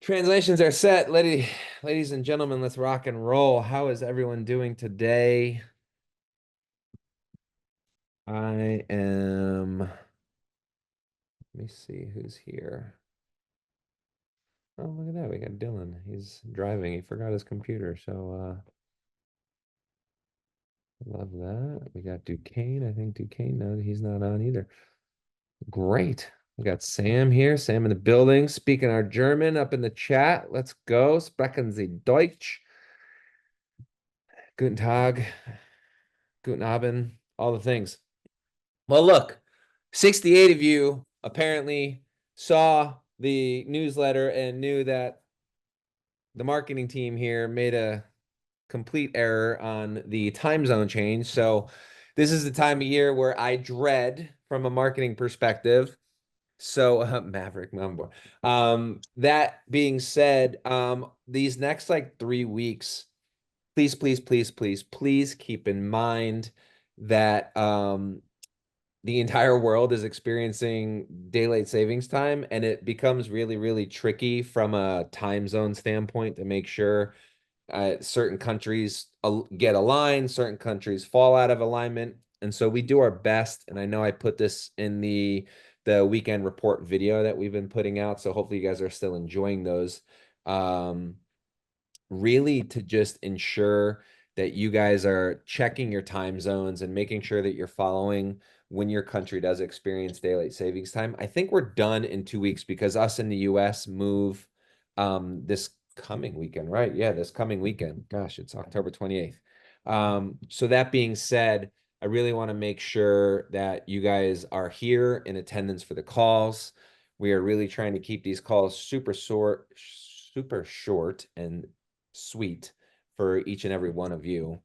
Translations are set. Ladies and gentlemen, let's rock and roll. How is everyone doing today? I am, let me see who's here. Oh, look at that. We got Dylan. He's driving. He forgot his computer. So, love that. We got Duquesne. I think Duquesne, no, he's not on either. Great. We got Sam here. Sam in the building, speaking our German up in the chat. Let's go. Sprechen Sie Deutsch. Guten Tag. Guten Abend. All the things. Well, look, 68 of you apparently saw the newsletter and knew that the marketing team here made a complete error on the time zone change. So this is the time of year where I dread from a marketing perspective. So Maverick number. That being said, these next like 3 weeks, please keep in mind that the entire world is experiencing daylight savings time, and it becomes really tricky from a time zone standpoint to make sure certain countries get aligned, certain countries fall out of alignment. And so we do our best. And I know I put this in the weekend report video that we've been putting out. So hopefully you guys are still enjoying those. Really to just ensure that you guys are checking your time zones and making sure that you're following when your country does experience daylight savings time. I think we're done in 2 weeks because us in the US move this coming weekend, right? Yeah, this coming weekend. Gosh, it's October 28th. So that being said, I really want to make sure that you guys are here in attendance for the calls. We are really trying to keep these calls super short and sweet for each and every one of you.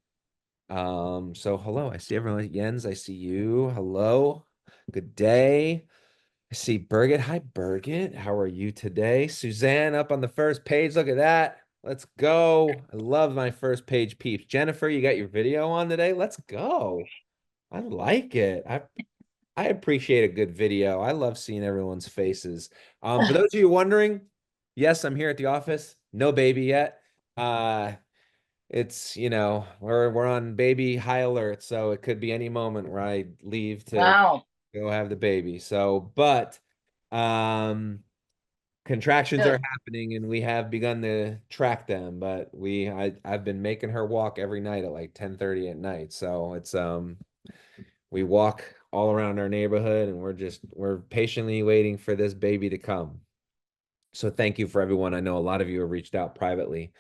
So hello, I see everyone. Jens, I see you. Hello, good day. I see Birgit. Hi, Birgit. How are you today? Suzanne up on the first page. Look at that. Let's go. I love my first page peeps. Jennifer, you got your video on today? Let's go. I like it. I appreciate a good video. I love seeing everyone's faces. For those of you wondering, yes, I'm here at the office. No baby yet. It's, we're on baby high alert, so it could be any moment where I leave to Wow. go have the baby. So, but um contractions are Good. happening and we have begun to track them, but I've been making her walk every night at like 10:30 at night. So it's we walk all around our neighborhood and we're patiently waiting for this baby to come. So thank you for everyone. I know a lot of you have reached out privately.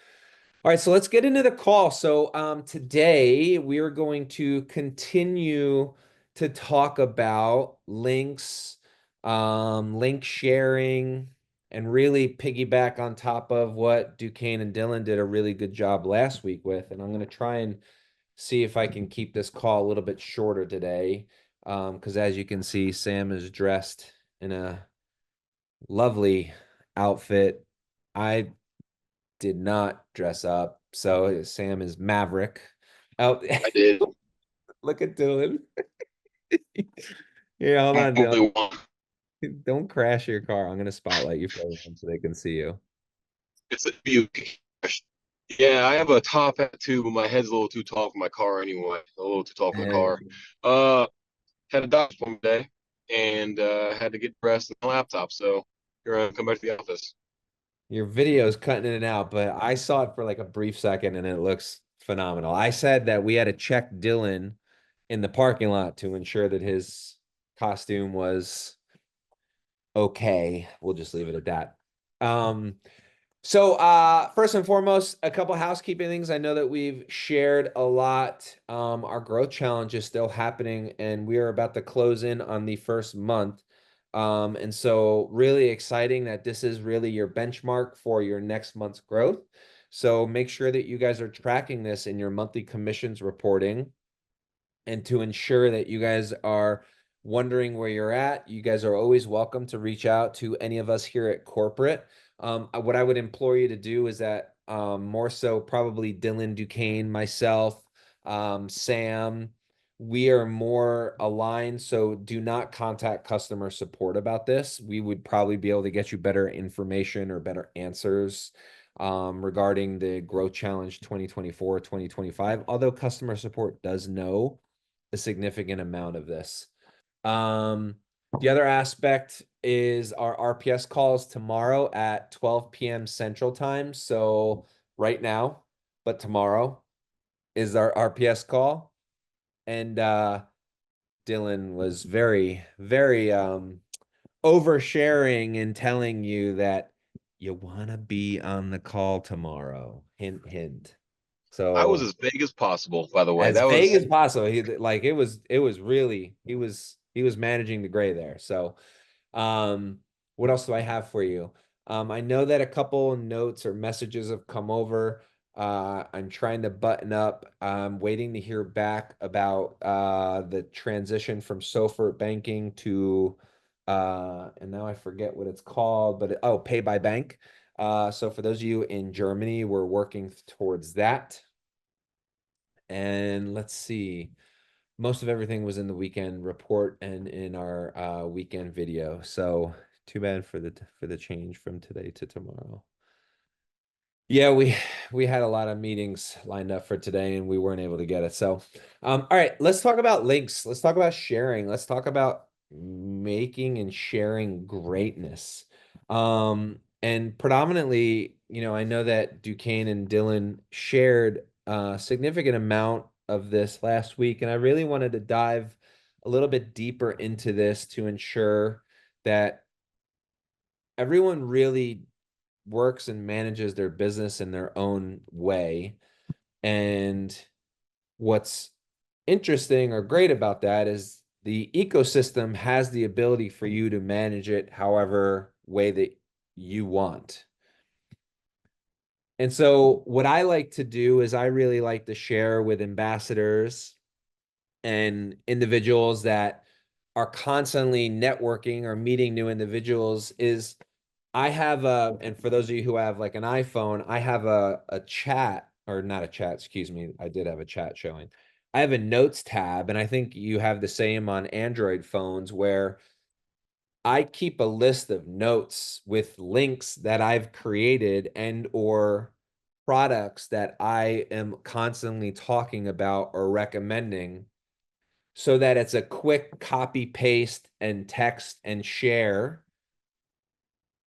All right, so let's get into the call. So today we are going to continue to talk about links, link sharing, and really piggyback on top of what Duquesne and Dylan did a really good job last week with. And I'm going to try and see if I can keep this call a little bit shorter today. Because as you can see, Sam is dressed in a lovely outfit. I did not dress up. So Sam is Maverick. Oh, I did. look at Dylan. Yeah, hold on, Dylan. Only one. Don't crash your car. I'm gonna spotlight you for everyone so they can see you. It's a view. Yeah, I have a top hat too, but my head's a little too tall for my car anyway. A little too tall for the car. And Uh, had a doctor's appointment today, and had to get dressed on my laptop. So here I am, come back to the office. your video is cutting in and out, but I saw it for like a brief second and it looks phenomenal. I said that we had to check Dylan in the parking lot to ensure that his costume was okay. We'll just leave it at that. So first and foremost, a couple housekeeping things. I know that we've shared a lot. Our growth challenge is still happening, and we are about to close in on the first month. And so really exciting that this is really your benchmark for your next month's growth. So make sure that you guys are tracking this in your monthly commissions reporting. And to ensure that you guys are wondering where you're at, you guys are always welcome to reach out to any of us here at corporate. What I would implore you to do is that more so probably Dylan Duquesne, myself, Sam, we are more aligned. So do not contact customer support about this. We would probably be able to get you better information or better answers regarding the Growth Challenge 2024, 2025, although customer support does know a significant amount of this. The other aspect is our RPS calls tomorrow at 12 p.m. Central Time. So right now, but tomorrow is our RPS call. And Dylan was very, very oversharing and telling you that you want to be on the call tomorrow. Hint, hint. I was So as vague as possible, by the way. as That vague was as possible. It was really he was managing the gray there. So um what else do I have for you? I know that a couple notes or messages have come over. I'm trying to button up. I'm waiting to hear back about the transition from SOFR banking to and now I forget what it's called, but pay by bank. So for those of you in Germany, we're working towards that. And let's see. Most of everything was in the weekend report and in our weekend video. So too bad for the change from today to tomorrow. Yeah, we had a lot of meetings lined up for today and we weren't able to get it. So, all right, let's talk about links. Let's talk about sharing. Let's talk about making and sharing greatness. And predominantly, I know that Duquesne and Dylan shared a significant amount of this last week, and I really wanted to dive a little bit deeper into this to ensure that everyone really works and manages their business in their own way. And what's interesting or great about that is the ecosystem has the ability for you to manage it however way that you want. And so what I like to do is I really like to share with ambassadors and individuals that are constantly networking or meeting new individuals is I have and for those of you who have like an iPhone, I have a chat or not a chat, excuse me. I did have a chat showing. I have a notes tab, and I think you have the same on Android phones where I keep a list of notes with links that I've created and or products that I am constantly talking about or recommending so that it's a quick copy paste and text and share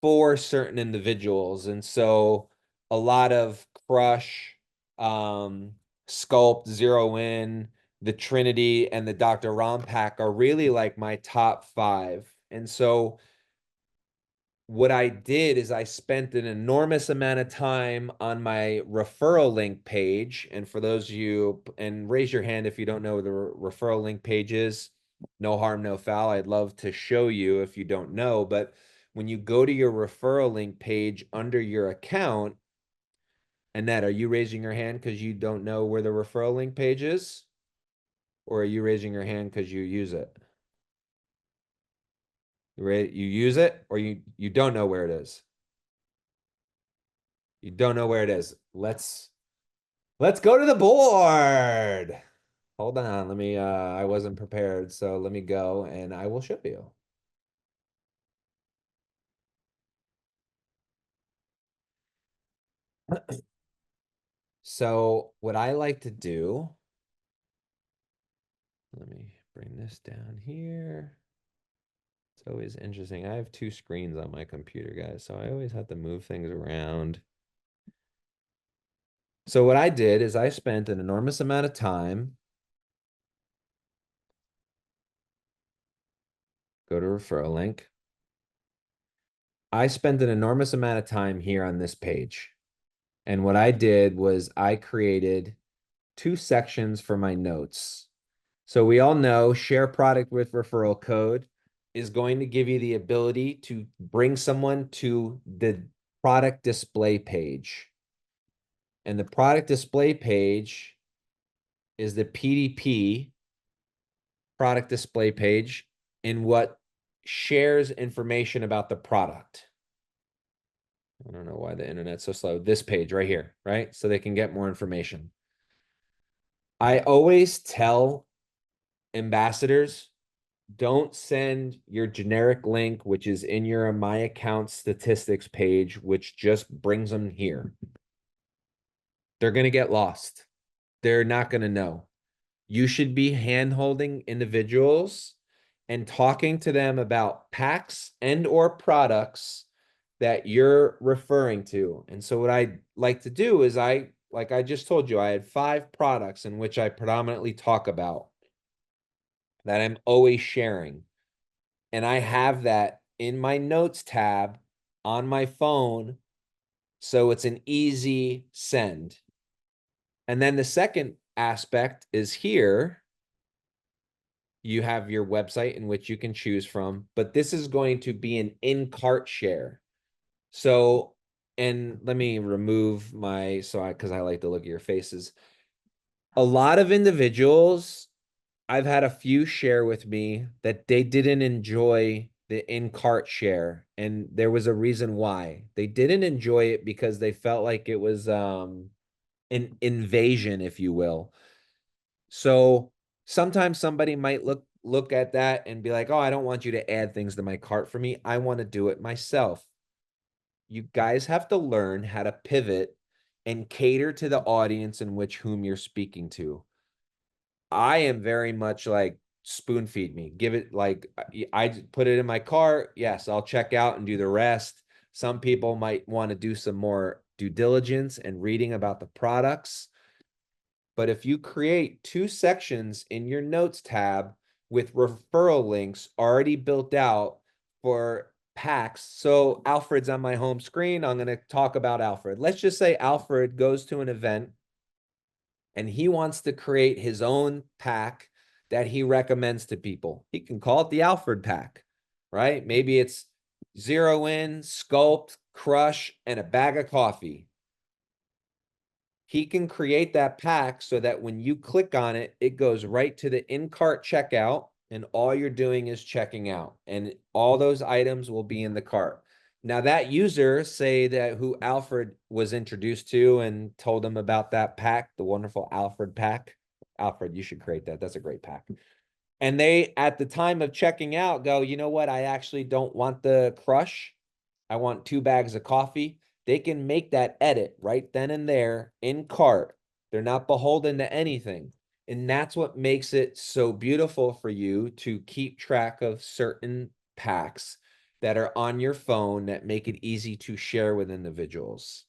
for certain individuals. And so a lot of Crush, um, Sculpt, Zero In, the Trinity, and the Dr. Rom pack are really like my top five. And so what I did is I spent an enormous amount of time on my referral link page. And for those of you, and raise your hand if you don't know what the referral link page is. No harm, no foul. I'd love to show you if you don't know. But when you go to your referral link page under your account, Annette, are you raising your hand because you don't know where the referral link page is? Or are you raising your hand because you use it? You use it or you don't know where it is? You don't know where it is. Let's go to the board. Hold on. Let me I wasn't prepared, so let me go and I will show you. So what I like to do, let me bring this down here. It's always interesting. I have two screens on my computer, guys, so I always have to move things around. So what I did is I spent an enormous amount of time, go to referral link. I spent an enormous amount of time here on this page. And what I did was I created two sections for my notes. So we all know share product with referral code is going to give you the ability to bring someone to the product display page. And the product display page is the PDP product display page in what shares information about the product. I don't know why the internet's so slow. This page right here, right? So they can get more information. I always tell ambassadors, don't send your generic link, which is in your My Account statistics page, which just brings them here. They're going to get lost. They're not going to know. You should be hand-holding individuals and talking to them about packs and or products that you're referring to. And so what I like to do is like I just told you, I had 5 products in which I predominantly talk about that I'm always sharing. And I have that in my notes tab on my phone. So it's an easy send. And then the second aspect is here. You have your website in which you can choose from, but this is going to be an in-cart share. So, and let me remove my, because I like to look at your faces. A lot of individuals, I've had a few share with me that they didn't enjoy the in-cart share, and there was a reason why. They didn't enjoy it because they felt like it was an invasion, if you will. So sometimes somebody might look at that and be like, "Oh, I don't want you to add things to my cart for me. I want to do it myself." You guys have to learn how to pivot and cater to the audience in which whom you're speaking to. I am very much like spoon feed me. Give it like I put it in my cart. Yes, I'll check out and do the rest. Some people might want to do some more due diligence and reading about the products. But if you create 2 sections in your notes tab with referral links already built out for packs. So Alfred's on my home screen. I'm going to talk about Alfred. Let's just say Alfred goes to an event and he wants to create his own pack that he recommends to people. He can call it the Alfred pack, right? Maybe it's zero in, sculpt, crush, and a bag of coffee. He can create that pack so that when you click on it, it goes right to the in-cart checkout, and all you're doing is checking out, and all those items will be in the cart. Now that user, say that who Alfred was introduced to and told him about that pack, the wonderful Alfred pack. Alfred, you should create that. That's a great pack. And they, at the time of checking out, go, you know what? I actually don't want the crush. I want 2 bags of coffee. They can make that edit right then and there in cart. They're not beholden to anything. And that's what makes it so beautiful for you to keep track of certain packs that are on your phone that make it easy to share with individuals.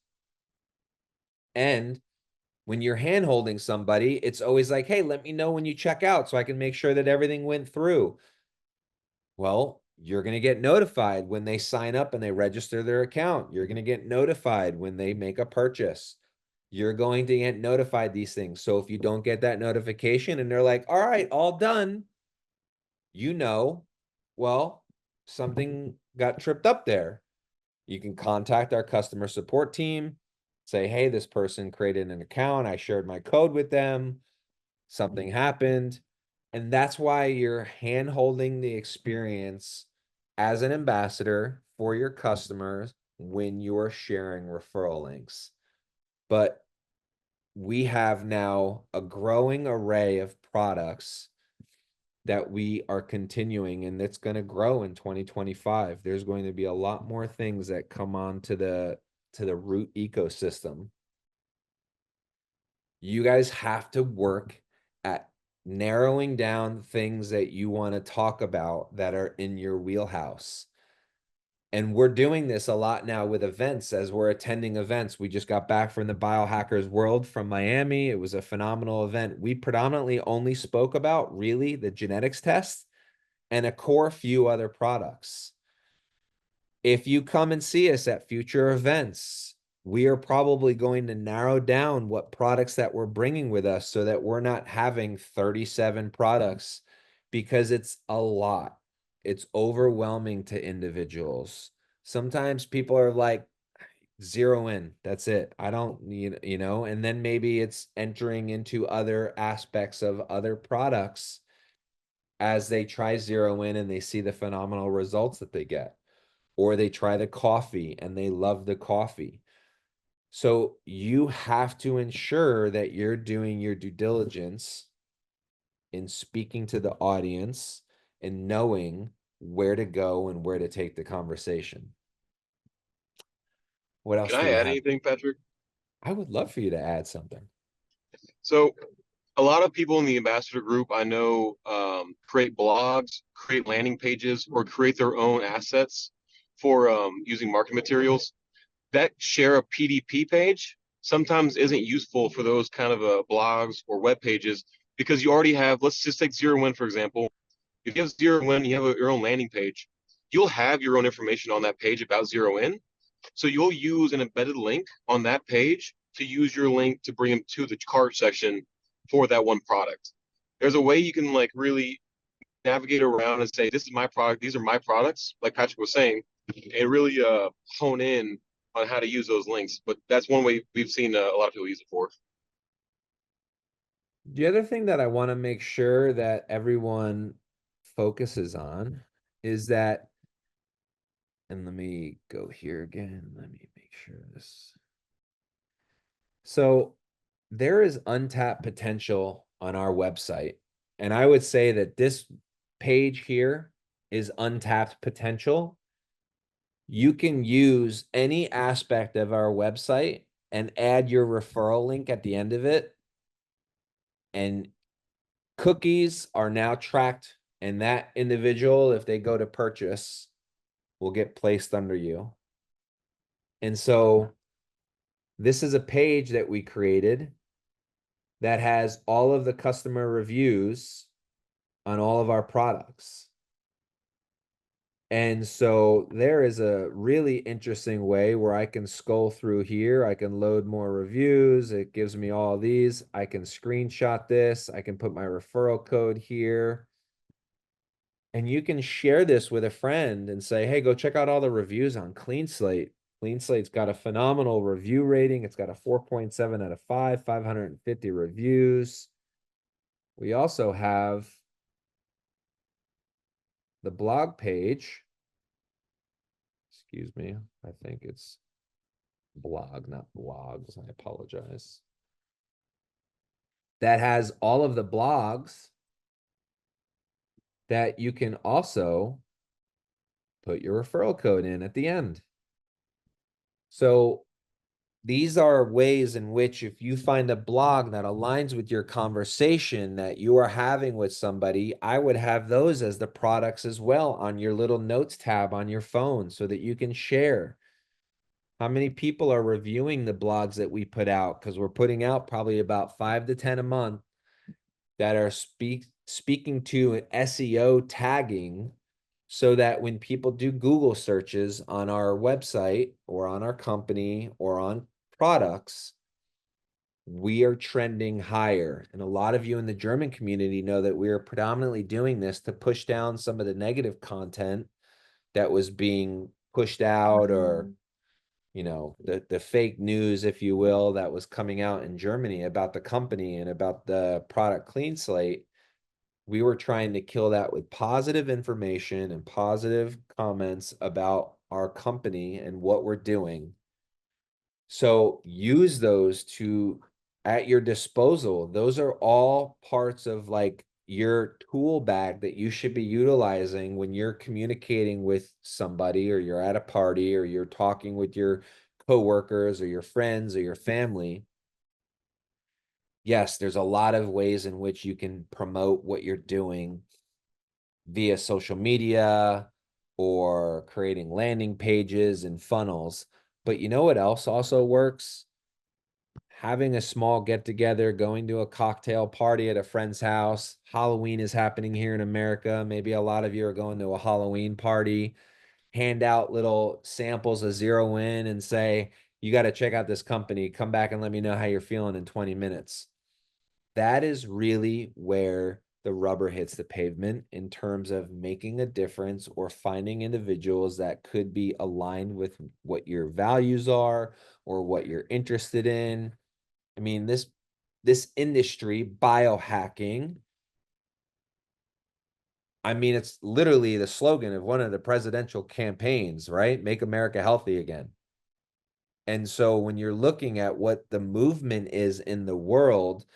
And when you're hand holding somebody, it's always like, hey, let me know when you check out so I can make sure that everything went through. Well, you're going to get notified when they sign up and they register their account. You're going to get notified when they make a purchase. You're going to get notified these things. So if you don't get that notification and they're like, all right, all done, you know, well, something got tripped up there. You can contact our customer support team, say, hey, this person created an account. I shared my code with them. Something happened. And that's why you're hand holding the experience as an ambassador for your customers when you're sharing referral links. But we have now a growing array of products that we are continuing, and it's going to grow in 2025. There's going to be a lot more things that come on to the Root ecosystem. You guys have to work at narrowing down things that you want to talk about that are in your wheelhouse. And we're doing this a lot now with events as we're attending events. We just got back from the Biohackers World from Miami. It was a phenomenal event. We predominantly only spoke about really the genetics test and a core few other products. If you come and see us at future events, we are probably going to narrow down what products that we're bringing with us so that we're not having 37 products because it's a lot. It's overwhelming to individuals. Sometimes people are like, zero in, that's it. I don't need, and then maybe it's entering into other aspects of other products as they try zero in and they see the phenomenal results that they get, or they try the coffee and they love the coffee. So you have to ensure that you're doing your due diligence in speaking to the audience and knowing where to go and where to take the conversation. What Can else do I we add have? anything, Patrick? I would love for you to add something. So a lot of people in the ambassador group I know create blogs, create landing pages, or create their own assets for using marketing materials. That share a PDP page sometimes isn't useful for those kind of blogs or web pages because you already have, let's just take Zero Win, for example. If you have Zero Win, you have your own landing page, you'll have your own information on that page about Zero Win. So you'll use an embedded link on that page to use your link to bring them to the cart section for that one product. There's a way you can like really navigate around and say, this is my product, these are my products, like Patrick was saying, and really hone in on how to use those links. But that's one way we've seen a lot of people use it for. The other thing that I want to make sure that everyone focuses on is that, and let me go here again. Let me make sure this. So there is untapped potential on our website. And I would say that this page here is untapped potential. You can use any aspect of our website and add your referral link at the end of it. And cookies are now tracked, and that individual, if they go to purchase, will get placed under you. And so this is a page that we created that has all of the customer reviews on all of our products. And so there is a really interesting way where I can scroll through here. I can load more reviews. It gives me all these. I can screenshot this. I can put my referral code here. And you can share this with a friend and say, hey, go check out all the reviews on Clean Slate. Clean Slate's got a phenomenal review rating. It's got a 4.7 out of 5, 550 reviews. We also have the blog page. Excuse me. I think it's blog, not blogs. I apologize. That has all of the blogs that you can also put your referral code in at the end. So these are ways in which if you find a blog that aligns with your conversation that you are having with somebody, I would have those as the products as well on your little notes tab on your phone so that you can share. How many people are reviewing the blogs that we put out? Because we're putting out probably about 5 to 10 a month that are speaking to an SEO tagging so that when people do Google searches on our website or on our company or on products, we are trending higher. And a lot of you in the German community know that we are predominantly doing this to push down some of the negative content that was being pushed out, or the fake news, if you will, that was coming out in Germany about the company and about the product Clean Slate. We were trying to kill that with positive information and positive comments about our company and what we're doing. So use those at your disposal. Those are all parts of like your tool bag that you should be utilizing when you're communicating with somebody, or you're at a party, or you're talking with your coworkers or your friends or your family. Yes, there's a lot of ways in which you can promote what you're doing via social media or creating landing pages and funnels. But you know what else also works? Having a small get together, going to a cocktail party at a friend's house. Halloween is happening here in America. Maybe a lot of you are going to a Halloween party. Hand out little samples of Zero In and say, you got to check out this company. Come back and let me know how you're feeling in 20 minutes. That is really where the rubber hits the pavement in terms of making a difference or finding individuals that could be aligned with what your values are or what you're interested in. I mean, this industry, biohacking, I mean, it's literally the slogan of one of the presidential campaigns, right? Make America healthy again. And so when you're looking at what the movement is in the world,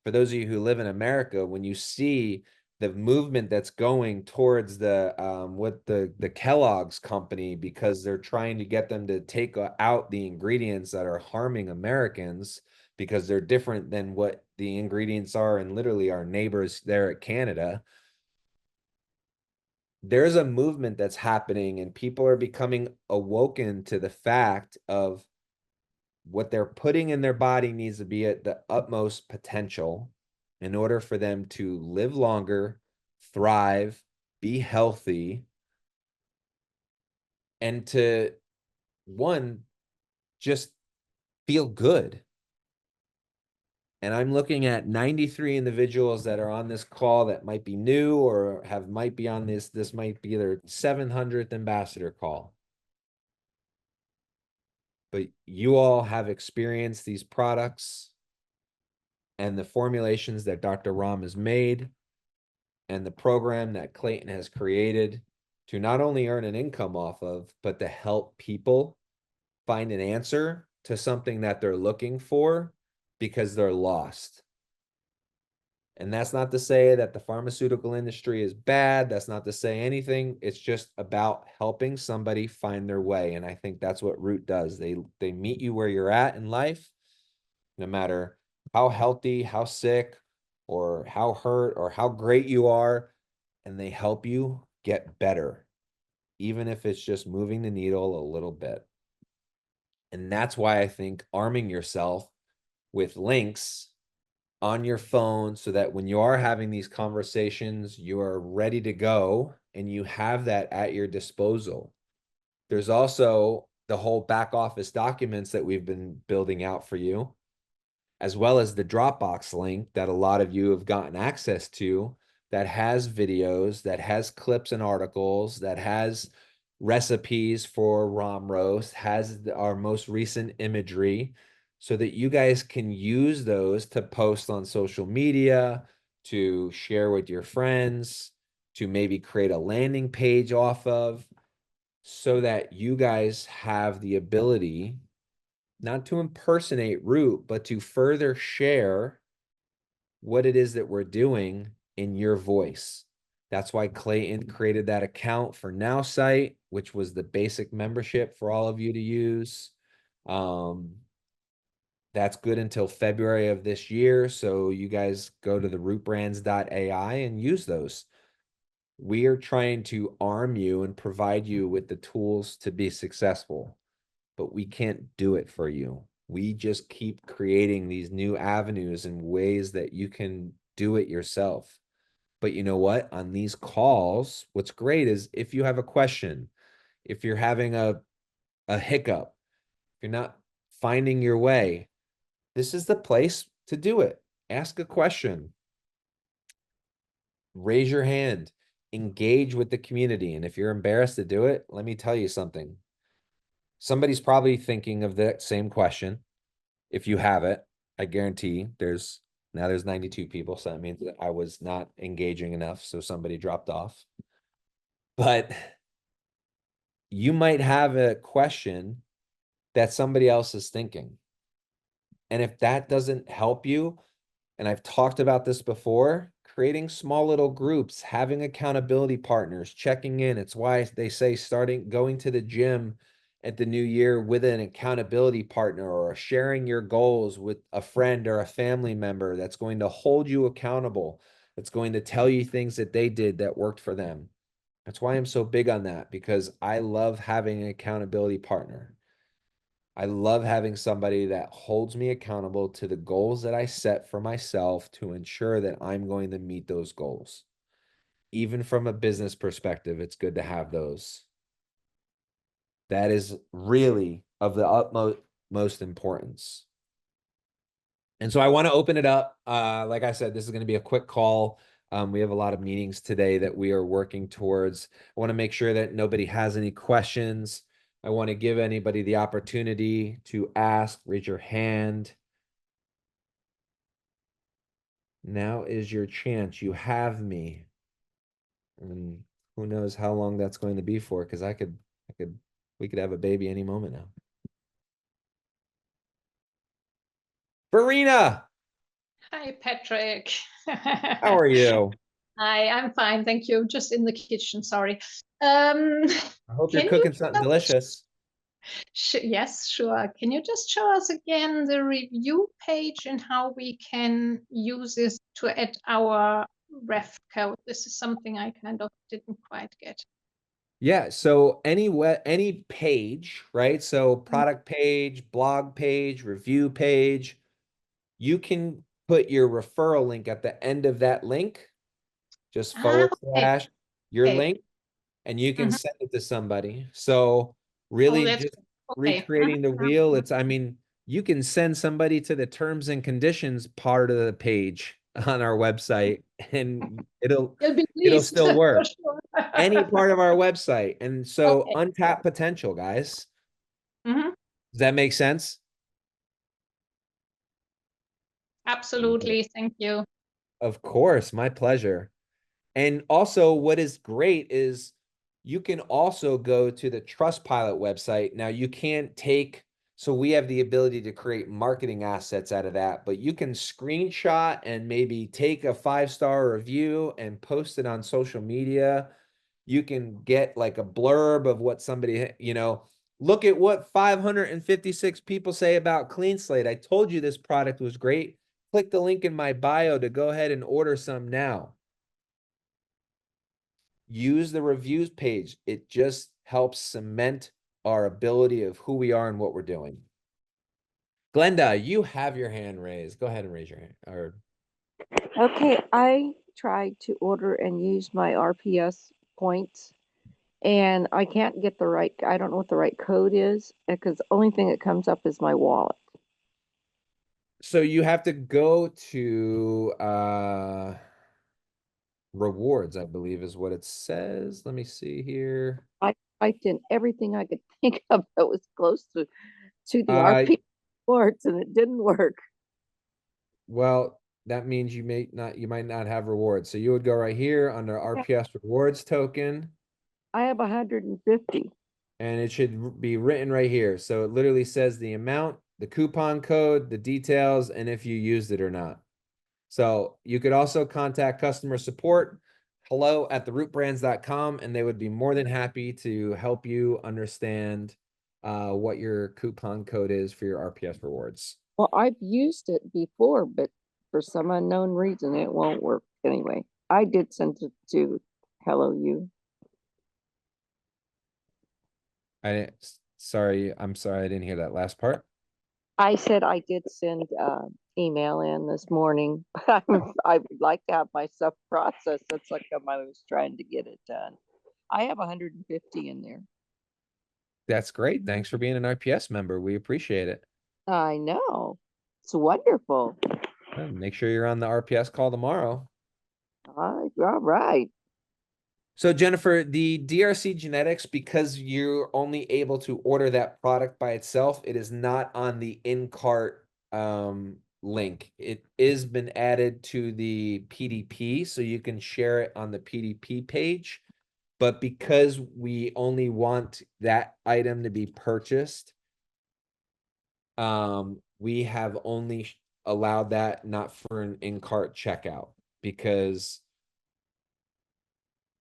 for those of you who live in America, when you see the movement that's going towards the what the Kellogg's company, because they're trying to get them to take out the ingredients that are harming Americans because they're different than what the ingredients are in literally our neighbors there at Canada. There's a movement that's happening and people are becoming awoken to the fact of what they're putting in their body needs to be at the utmost potential in order for them to live longer, thrive, be healthy, and to one, just feel good. And I'm looking at 93 individuals that are on this call that might be new or might be on this. This might be their 700th ambassador call. But you all have experienced these products and the formulations that Dr. Ram has made and the program that Clayton has created to not only earn an income off of, but to help people find an answer to something that they're looking for because they're lost. And that's not to say that the pharmaceutical industry is bad. That's not to say anything. It's just about helping somebody find their way. And I think that's what Root does. They meet you where you're at in life, no matter how healthy, how sick, or how hurt, or how great you are, and they help you get better, even if it's just moving the needle a little bit. And that's why I think arming yourself with links on your phone so that when you are having these conversations, you are ready to go and you have that at your disposal. There's also the whole back office documents that we've been building out for you, as well as the Dropbox link that a lot of you have gotten access to, that has videos, that has clips and articles, that has recipes for Rom roast, has our most recent imagery, so that you guys can use those to post on social media, to share with your friends, to maybe create a landing page off of, so that you guys have the ability not to impersonate Root, but to further share what it is that we're doing in your voice. That's why Clayton created that account for NowSite, which was the basic membership for all of you to use. That's good until February of this year. So you guys go to the rootbrands.ai and use those. We are trying to arm you and provide you with the tools to be successful, but we can't do it for you. We just keep creating these new avenues and ways that you can do it yourself. But you know what? On these calls, what's great is if you have a question, if you're having a hiccup, if you're not finding your way, this is the place to do it. Ask a question, raise your hand, engage with the community. And if you're embarrassed to do it, let me tell you something. Somebody's probably thinking of that same question. If you have it, I guarantee there's 92 people. So that means that I was not engaging enough. So somebody dropped off. But you might have a question that somebody else is thinking. And if that doesn't help you, and I've talked about this before, creating small little groups, having accountability partners, checking in. It's why they say going to the gym at the new year with an accountability partner, or sharing your goals with a friend or a family member that's going to hold you accountable, that's going to tell you things that they did that worked for them. That's why I'm so big on that, because I love having an accountability partner. I love having somebody that holds me accountable to the goals that I set for myself to ensure that I'm going to meet those goals. Even from a business perspective, it's good to have those. That is really of the utmost importance. And so I want to open it up. Like I said, this is going to be a quick call. We have a lot of meetings today that we are working towards. I want to make sure that nobody has any questions. I want to give anybody the opportunity to ask. Raise your hand. Now is your chance. You have me. And who knows how long that's going to be for, because we could have a baby any moment now. Farina, Hi, Patrick. How are you? Hi, I'm fine, thank you. Just in the kitchen, sorry. Um, I hope you're can you cooking something delicious. yes, sure. Can you just show us again the review page and how we can use this to add our ref code? This is something I kind of didn't quite get. Yeah, so any page, right? So product page, blog page, review page, you can put your referral link at the end of that link, just Ah, forward okay. slash your Okay. link, and you can Mhm. send it to somebody. So Oh, really that's just okay. recreating the wheel. I mean, you can send somebody to the terms and conditions part of the page on our website and You'll be it'll pleased still for work. sure. Any part of our website. And so Okay. untapped potential, guys. Mhm. Does that make sense? Absolutely. Thank you. Of course, my pleasure. And also, what is great is you can also go to the Trustpilot website. Now, you can't take, so we have the ability to create marketing assets out of that, but you can screenshot and maybe take a 5-star review and post it on social media. You can get like a blurb of what somebody, look at what 556 people say about Clean Slate. I told you this product was great. Click the link in my bio to go ahead and order some now. Use the reviews page. It just helps cement our ability of who we are and what we're doing. Glenda, you have your hand raised. Go ahead and raise your hand. Or Okay, I tried to order and use my RPS points, and I can't get I don't know what the right code is because the only thing that comes up is my wallet. so you have to go to rewards, I believe is what it says. Let me see here. I typed in everything I could think of that was close to the Uh RP rewards, and it didn't work. well, that means you might not have rewards. So you would go right here under RPS rewards token. I have 150. And it should be written right here. So it literally says the amount, the coupon code, the details, and if you used it or not. So you could also contact customer support, hello@therootbrands.com, and they would be more than happy to help you understand what your coupon code is for your RPS rewards. Well, I've used it before, but for some unknown reason, it won't work anyway. I did send it to Hello You. I'm sorry, I didn't hear that last part. I said I did send email in this morning. I would like to have my stuff processed. That's like I was trying to get it done. I have 150 in there. That's great. Thanks for being an RPS member. We appreciate it. I know. It's wonderful. Make sure you're on the RPS call tomorrow. All right. So Jennifer, the DRC genetics, because you're only able to order that product by itself, it is not on the in-cart link. It is been added to the PDP, so you can share it on the PDP page. But because we only want that item to be purchased, we have only allowed that not for an in-cart checkout because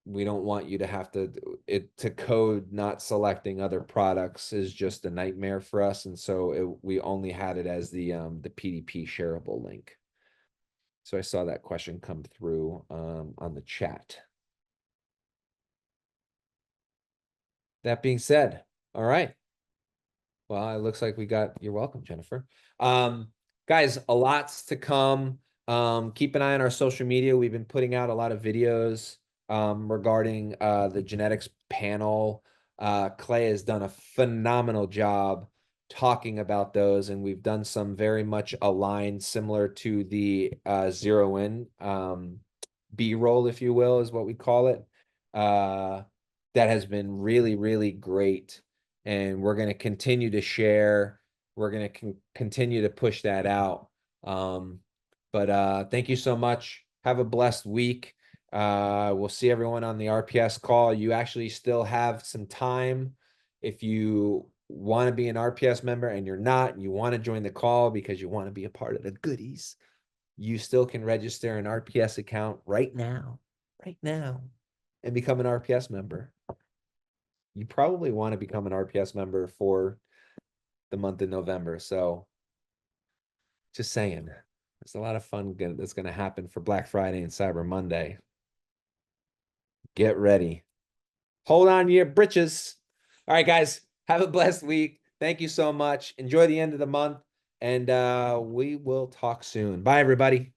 we don't want you to have to code not selecting other products is just a nightmare for us, and so we only had it as the PDP shareable link. So I saw that question come through on the chat. That being said, all right. Well, it looks like you're welcome, Jennifer. Guys, a lot's to come. Keep an eye on our social media. We've been putting out a lot of videos regarding the genetics panel. Clay has done a phenomenal job talking about those, and we've done some very much aligned, similar to the zero in B-roll, if you will, is what we call it. That has been really, really great, and we're going to continue to share. We're going to continue to push that out. But thank you so much. Have a blessed week. We'll see everyone on the RPS call. You actually still have some time if you want to be an RPS member and you're not, and you want to join the call because you want to be a part of the goodies. you still can register an RPS account right now, and become an RPS member. You probably want to become an RPS member for the month of November. So just saying, there's a lot of fun that's going to happen for Black Friday and Cyber Monday. Get ready. Hold on to your britches. All right, guys, have a blessed week. Thank you so much. Enjoy the end of the month, and we will talk soon. Bye, everybody.